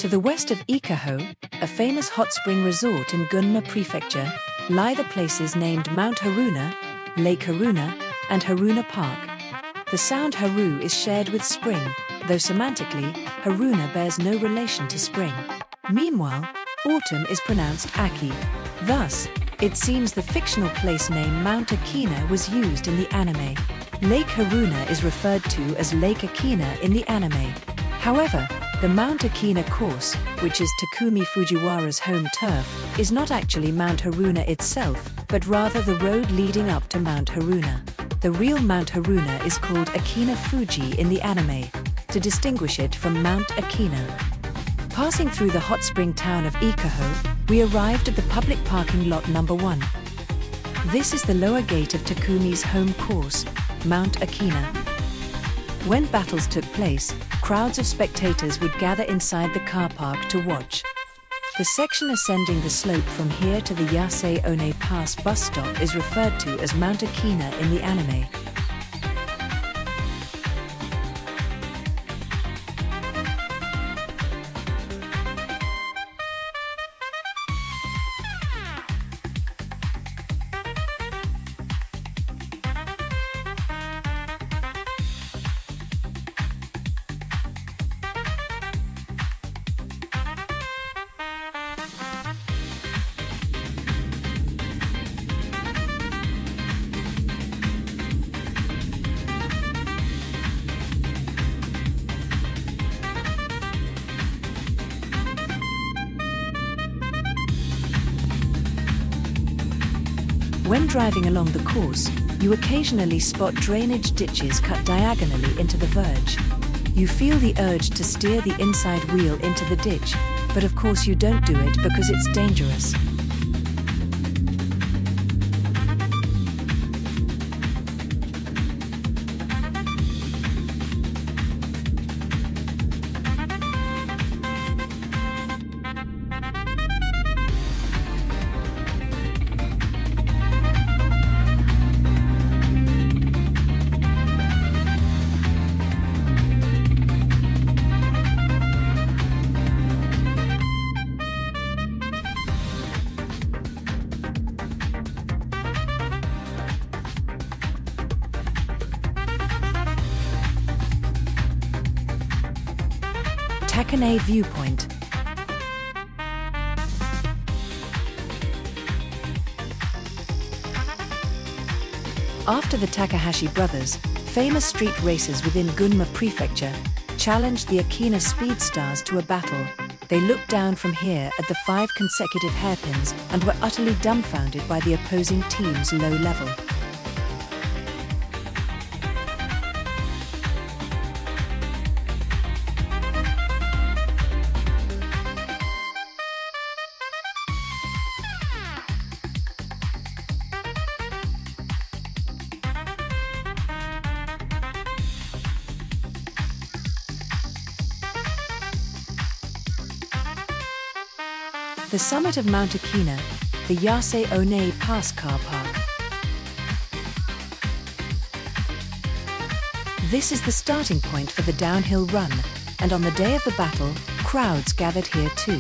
To the west of IKAHO, a famous hot spring resort in Gunma Prefecture, lie the places named Mount Haruna, Lake Haruna, and Haruna Park. The sound haru is shared with spring, though semantically, Haruna bears no relation to spring. Meanwhile, autumn is pronounced Aki. Thus, it seems the fictional place name Mount Akina was used in the anime. Lake Haruna is referred to as Lake Akina in the anime. However, the Mount Akina Course, which is Takumi Fujiwara's home turf, is not actually Mount Haruna itself, but rather the road leading up to Mount Haruna. The real Mount Haruna is called Akina Fuji in the anime, to distinguish it from Mount Akina. Passing through the hot spring town of IKAHO, we arrived at the public parking lot number 1. This is the lower gate of Takumi's home course, Mount Akina. When battles took place, crowds of spectators would gather inside the car park to watch. The section ascending the slope from here to the Yasei One Pass bus stop is referred to as Mount Akina in the anime. When driving along the course, you occasionally spot drainage ditches cut diagonally into the verge. You feel the urge to steer the inside wheel into the ditch, but of course you don't do it because it's dangerous. Takane Viewpoint. After the Takahashi brothers, famous street racers within Gunma Prefecture, challenged the Akina Speed Stars to a battle, they looked down from here at the 5 consecutive hairpins and were utterly dumbfounded by the opposing team's low level. The summit of Mount Akina, the Yasei One Pass car park. This is the starting point for the downhill run, and on the day of the battle, crowds gathered here too.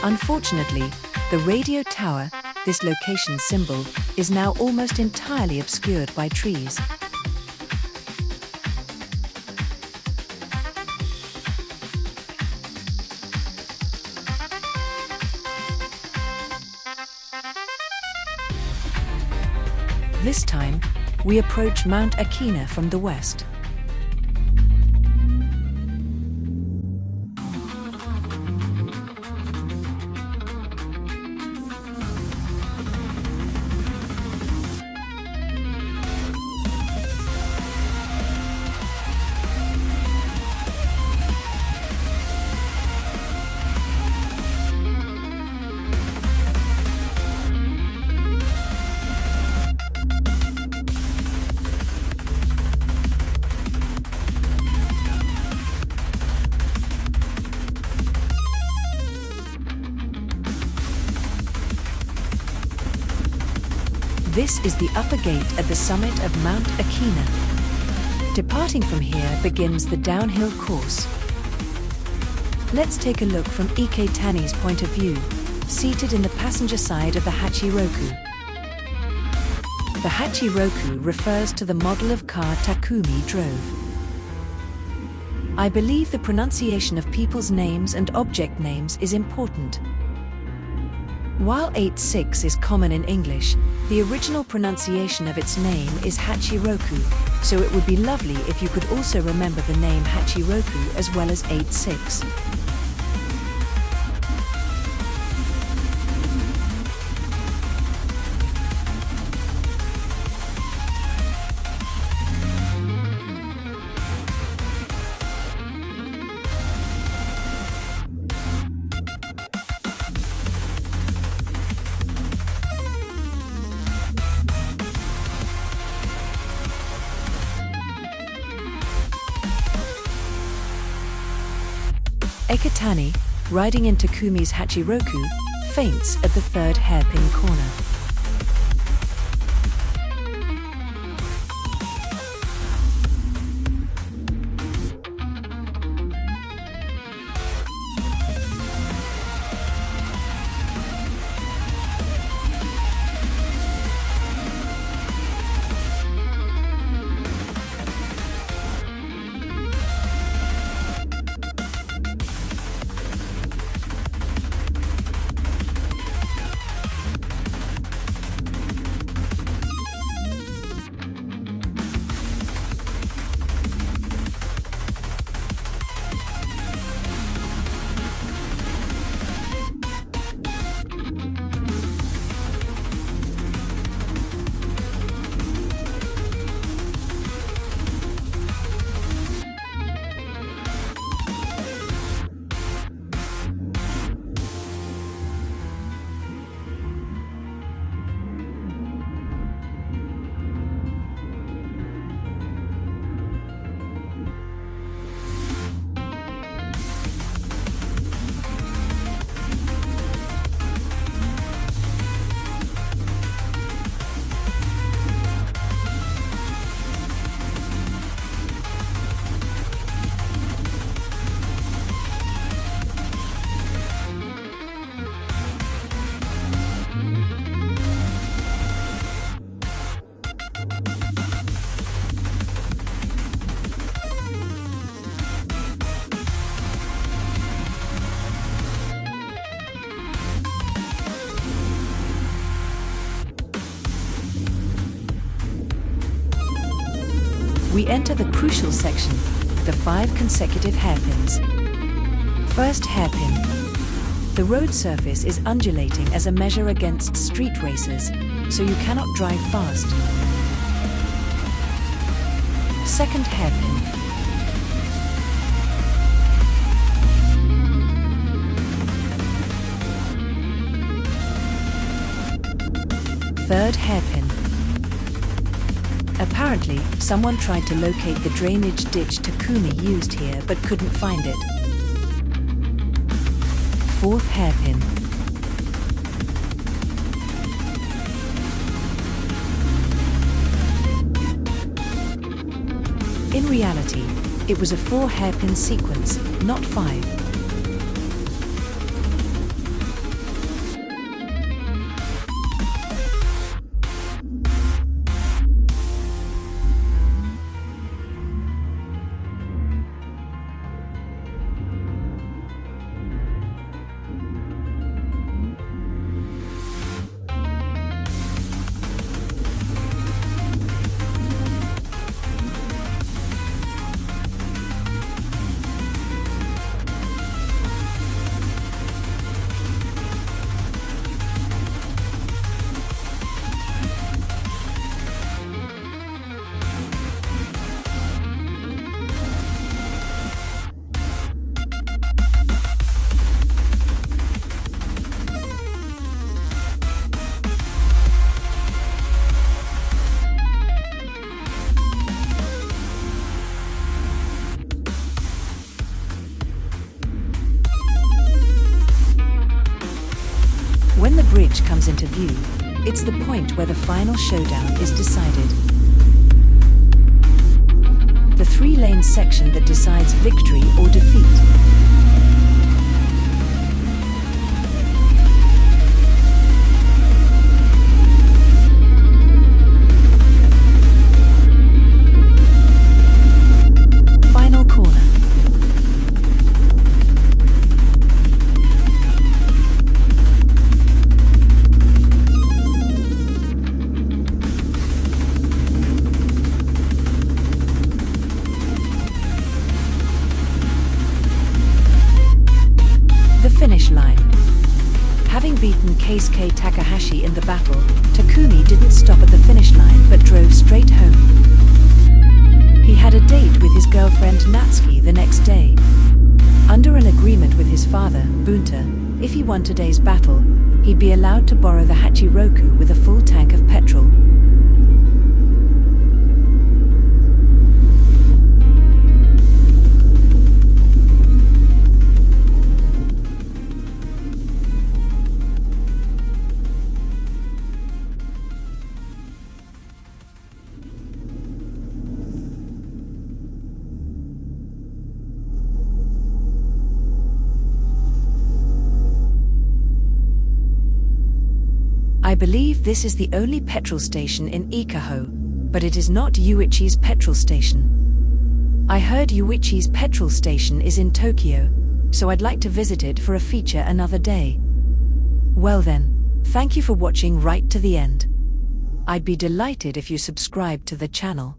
Unfortunately, the radio tower, this location symbol, is now almost entirely obscured by trees. This time, we approach Mount Akina from the west. This is the upper gate at the summit of Mount Akina. Departing from here begins the downhill course. Let's take a look from Iketani's point of view, seated in the passenger side of the Hachiroku. The Hachiroku refers to the model of car Takumi drove. I believe the pronunciation of people's names and object names is important. While 86 is common in English, the original pronunciation of its name is Hachiroku, so it would be lovely if you could also remember the name Hachiroku as well as 86. Iketani, riding in Takumi's Hachiroku, faints at the third hairpin corner. We enter the crucial section, the 5 consecutive hairpins. First hairpin. The road surface is undulating as a measure against street races, so you cannot drive fast. Second hairpin. Third hairpin. Apparently, someone tried to locate the drainage ditch Takumi used here but couldn't find it. Fourth hairpin. In reality, it was a 4 hairpin sequence, not 5. When the bridge comes into view, It's the point where the final showdown is decided. The 3-lane section that decides victory or defeat. Final corner. Finish line. Having beaten Keisuke Takahashi in the battle, Takumi didn't stop at the finish line but drove straight home. He had a date with his girlfriend Natsuki the next day. Under an agreement with his father, Bunta, if he won today's battle, he'd be allowed to borrow the Hachiroku with a full tank of petrol. I believe this is the only petrol station in IKAHO, but it is not Yuichi's petrol station. I heard Yuichi's petrol station is in Tokyo, so I'd like to visit it for a feature another day. Well then, thank you for watching right to the end. I'd be delighted if you subscribe to the channel.